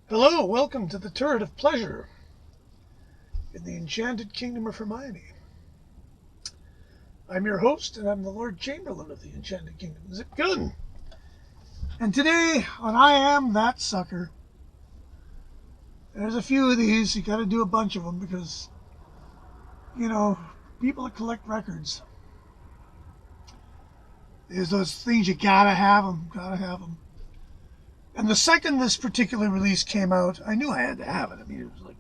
Hello, welcome to the Turret of Pleasure in the Enchanted Kingdom of Hermione. I'm your host, and I'm the Lord Chamberlain of the Enchanted Kingdom, Zip Gun. And today, on I Am That Sucker, there's a few of these. You gotta do a bunch of them because, people that collect records, there's those things you gotta have them. And the second this particular release came out, I knew I had to have it. I mean, it was like,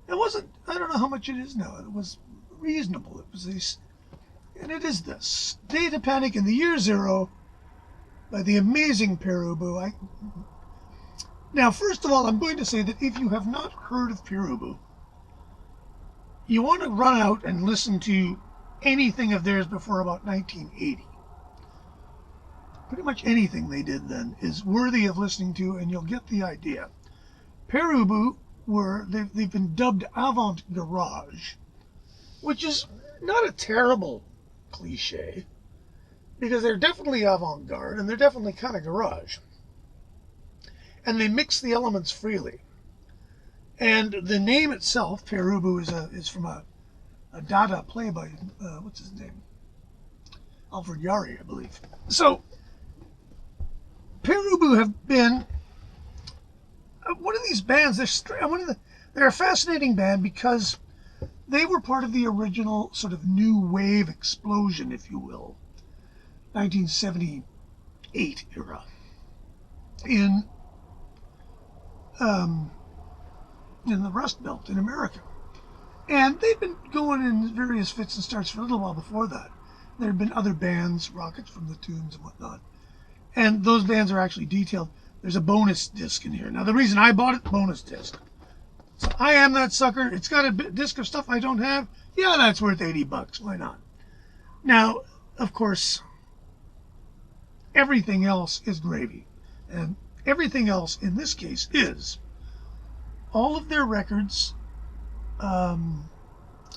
it wasn't, I don't know how much it is now. It was reasonable. It was this, and it is this. Datapanic in the Year Zero by the amazing Pere Ubu. Now, first of all, I'm going to say that if you have not heard of Pere Ubu, you want to run out and listen to anything of theirs before about 1980. Pretty much anything they did then is worthy of listening to, and you'll get the idea. Pere Ubu they've been dubbed avant garage, which is not a terrible cliche, because they're definitely avant-garde and they're definitely kind of garage. And they mix the elements freely. And the name itself, Pere Ubu, is from a Dada play by, what's his name? Alfred Yari, I believe. So, Pere Ubu have been one of these bands. They're a fascinating band because they were part of the original sort of new wave explosion, if you will, 1978 era in the Rust Belt in America. And they'd been going in various fits and starts for a little while before that. There had been other bands, Rockets from the Tombs and whatnot. And those bands are actually detailed. There's a bonus disc in here. Now, the reason I bought it, bonus disc. So I Am That Sucker. It's got a disc of stuff I don't have. Yeah, that's worth $80. Why not? Now, of course, everything else is gravy. And everything else in this case is all of their records,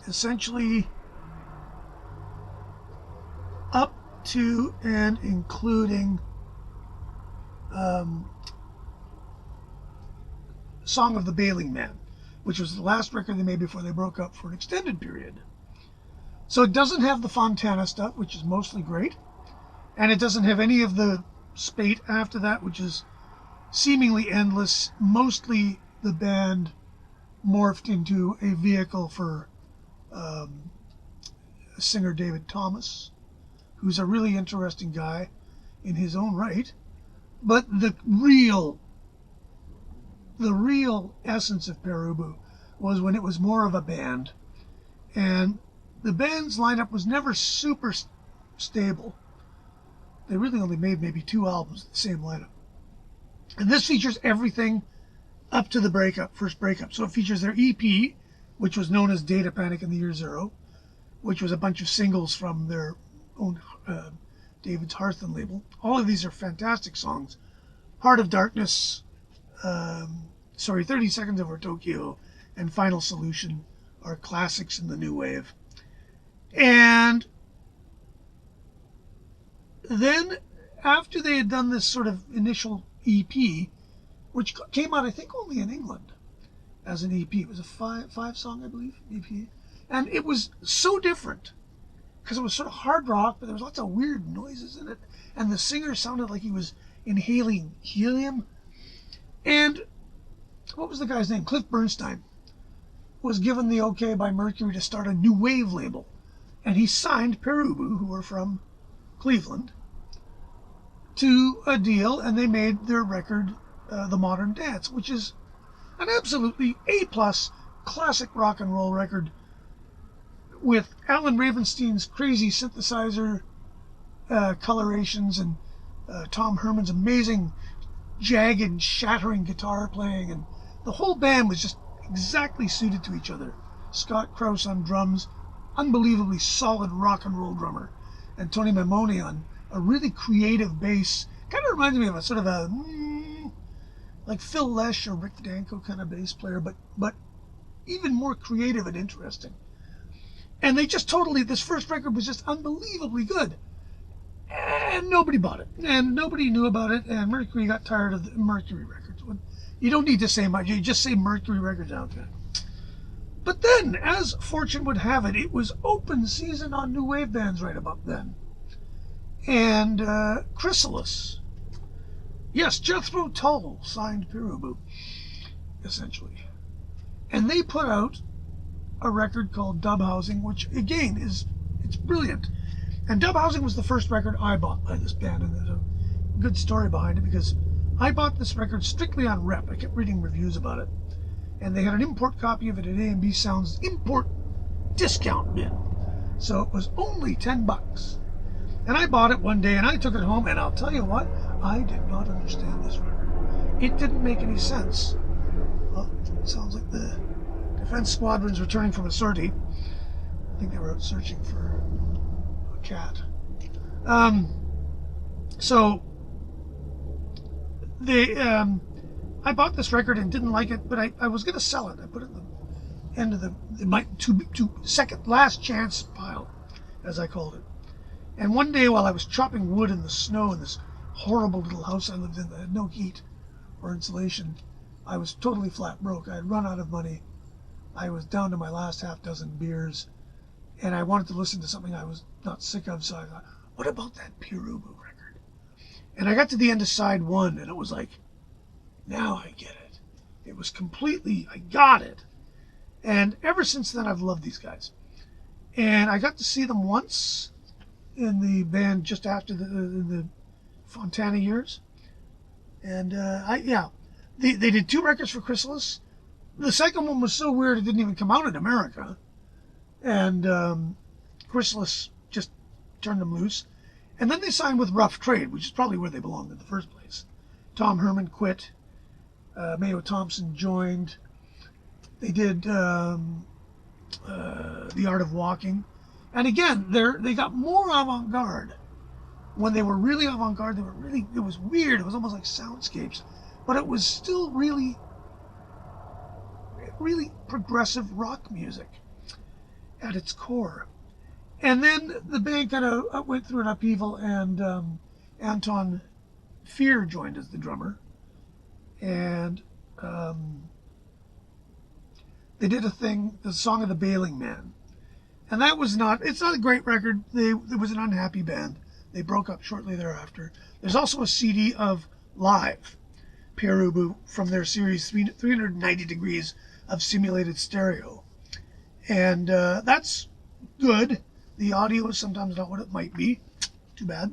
essentially up to and including Song of the Bailing Man, which was the last record they made before they broke up for an extended period. So it doesn't have the Fontana stuff, which is mostly great, and it doesn't have any of the spate after that, which is seemingly endless. Mostly the band morphed into a vehicle for singer David Thomas, who's a really interesting guy in his own right. But the real essence of Pere Ubu was when it was more of a band. And the band's lineup was never super stable. They really only made maybe 2 albums with the same lineup. And this features everything up to the first breakup. So it features their EP, which was known as Datapanic in the Year Zero, which was a bunch of singles from their own David's Hearthen label. All of these are fantastic songs. Heart of Darkness, 30 Seconds Over Tokyo, and Final Solution are classics in the new wave. And then, after they had done this sort of initial EP, which came out, I think, only in England as an EP. It was a five-song, I believe, EP. And it was so different because it was sort of hard rock, but there was lots of weird noises in it. And the singer sounded like he was inhaling helium. And what was the guy's name? Cliff Bernstein was given the okay by Mercury to start a new wave label. And he signed Pere Ubu, who were from Cleveland, to a deal, and they made their record, The Modern Dance, which is an absolutely A-plus classic rock and roll record with Alan Ravenstein's crazy synthesizer colorations and Tom Herman's amazing jagged, shattering guitar playing, and the whole band was just exactly suited to each other. Scott Krause on drums, unbelievably solid rock and roll drummer, and Tony Maimone on a really creative bass. Kind of reminds me of a sort of a like Phil Lesh or Rick Danko kind of bass player, but even more creative and interesting. And they just this first record was just unbelievably good. And nobody bought it. And nobody knew about it. And Mercury got tired of the Mercury records. When You don't need to say much. You just say Mercury Records outfit. But then, as fortune would have it, it was open season on new wave bands right about then. And Chrysalis. Yes, Jethro Tull signed Pere Ubu, essentially. And they put out a record called Dub Housing, which again it's brilliant. And Dub Housing was the first record I bought by this band, and there's a good story behind it because I bought this record strictly on rep. I kept reading reviews about it. And they had an import copy of it at A&B Sound's import discount bin. So it was only $10. And I bought it one day and I took it home, and I'll tell you what, I did not understand this record. It didn't make any sense. Well, it sounds like the defense squadron's returning from a sortie. I think they were out searching for a cat. So they I bought this record and didn't like it, but I was going to sell it. I put it in the end of my second last chance pile, as I called it. And one day while I was chopping wood in the snow in this horrible little house I lived in that had no heat or insulation, I was totally flat broke. I had run out of money. I was down to my last half dozen beers, and I wanted to listen to something I was not sick of, so I thought, what about that Pere Ubu record? And I got to the end of side one, and it was like, now I get it. It was completely, I got it. And ever since then, I've loved these guys. And I got to see them once in the band just after the Fontana years. And they did 2 records for Chrysalis. The second one was so weird it didn't even come out in America. And Chrysalis just turned them loose. And then they signed with Rough Trade, which is probably where they belonged in the first place. Tom Herman quit. Mayo Thompson joined. They did The Art of Walking. And again, they got more avant-garde. When they were really avant-garde, it was weird. It was almost like soundscapes. But it was still really progressive rock music at its core. And then the band kind of went through an upheaval, and Anton Fear joined as the drummer. And they did a thing, the Song of the Bailing Man. And that was it's not a great record. It was an unhappy band. They broke up shortly thereafter. There's also a CD of live Pere Ubu from their series 390 Degrees of Simulated Stereo. And that's good. The audio is sometimes not what it might be. Too bad.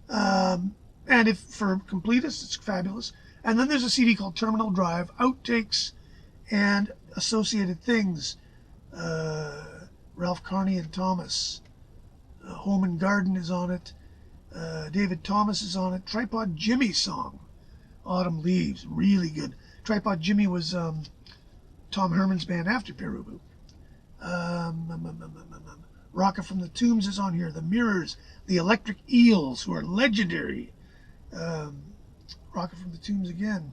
And if for completists, it's fabulous. And then there's a CD called Terminal Drive, Outtakes and Associated Things. Ralph Carney and Thomas. Home and Garden is on it. David Thomas is on it. Tripod Jimmy song, Autumn Leaves, really good. Tripod Jimmy was Tom Herman's band after Pere Ubu. Rocket from the Tombs is on here. The Mirrors, the Electric Eels, who are legendary. Rocket from the Tombs again.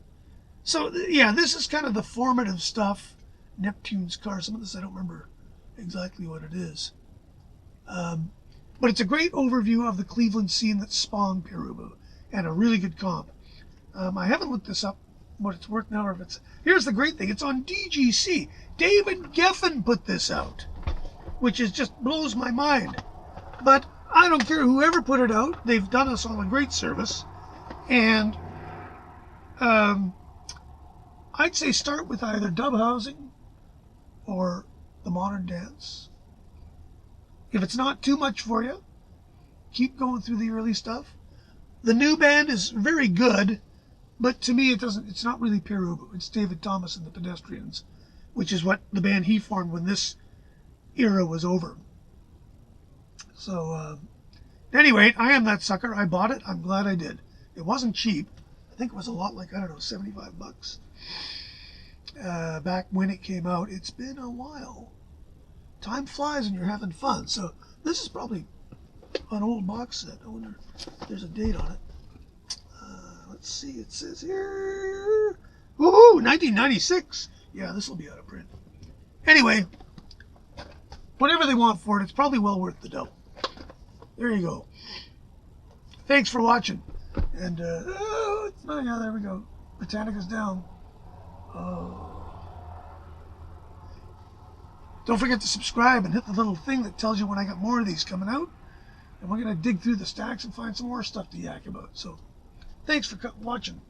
So yeah, this is kind of the formative stuff. Neptune's Car. Some of this I don't remember exactly what it is. But it's a great overview of the Cleveland scene that spawned Pere Ubu, and a really good comp. I haven't looked this up, what it's worth now, or if it's... Here's the great thing, it's on DGC. David Geffen put this out, which is just blows my mind. But I don't care whoever put it out, they've done us all a great service. And I'd say start with either Dub Housing or The Modern Dance. If it's not too much for you, keep going through the early stuff. The new band is very good, but to me it's not really Pere Ubu. It's David Thomas and the Pedestrians, which is what the band he formed when this era was over. So anyway, I am that sucker. I bought it. I'm glad I did. It wasn't cheap. I think it was a lot, like, I don't know, $75 back when it came out. It's been a while. Time flies and you're having fun. So this is probably an old box set. I wonder if there's a date on it. Let's see. It says here, woohoo, 1996. Yeah, this will be out of print. Anyway, whatever they want for it, it's probably well worth the dough. There you go. Thanks for watching. And yeah, there we go. Britannica's down. Oh. Don't forget to subscribe and hit the little thing that tells you when I got more of these coming out. And we're going to dig through the stacks and find some more stuff to yak about. So, thanks for watching.